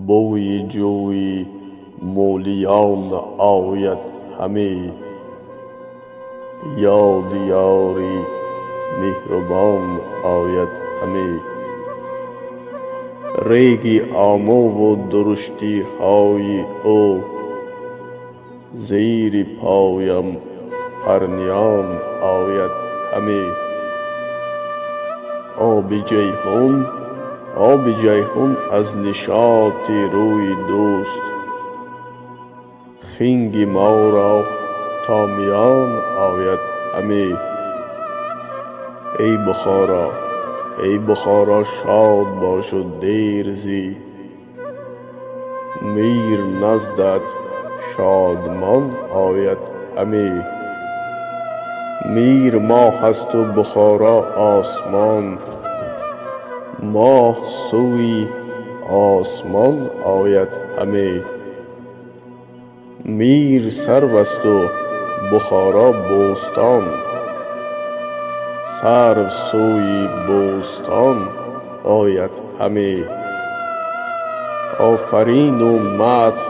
بوی جوی مولیان آید همی، یاد یاری مهربان آید همی. ریگی آمو و درشتی های او، زیر پایم پرنیان آید همی. آب جیحون از نشاط روی دوست، خنگ ما را تا میان آید همی. ای بخارا شاد باش و دیر زی، میر نزدت شادمان آید همی. میر ماه است و بخارا آسمان، ماه سوی آسمان آید همی. میر سرو است و بخارا بوستان، سرو سوی بوستان آید همی. آفرین و مدح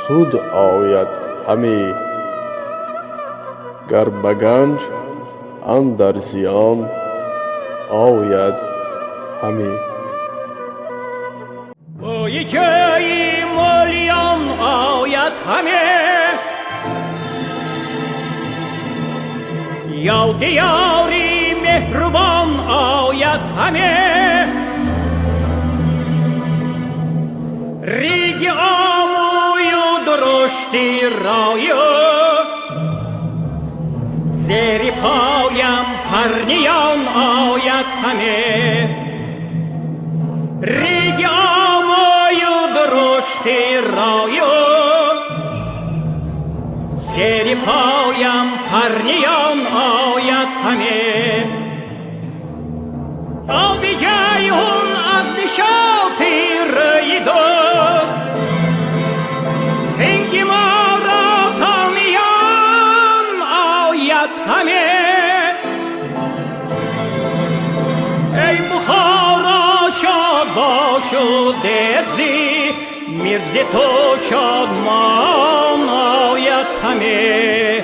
سود آید همی، گر به گنج اندر زیان آید همی. بوی جوی مولیان آید همی، یاد یاری مهربان آید همی. ریگ آموی و درشتی رایو، زیر پایم پرنیان آید همی. ریگ آموی و درشتی رایو، زیر پایم پرنیان آید همی. آب جیحون از نشاطی روی دوست، خنگ ما را تا میان آید همی. ای بخارا شاد باش و دیر زی، میرز تو شادمان آید همی.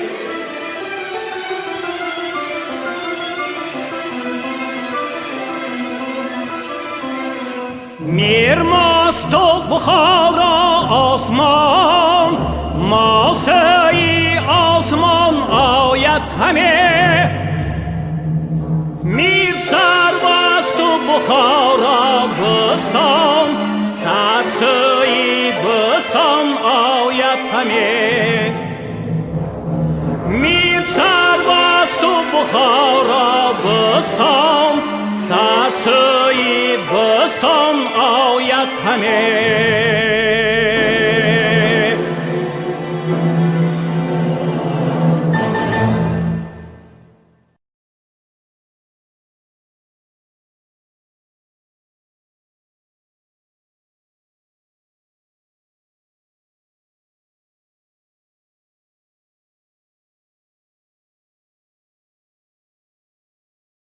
میر ماست و بخارا آسمان، ماسه آسمان آید همی. میر سرو است و بخارا بستان، سرسوی بستان آید همی. میر سرو است و بخارا بستان، سرسوی بستان آید همی.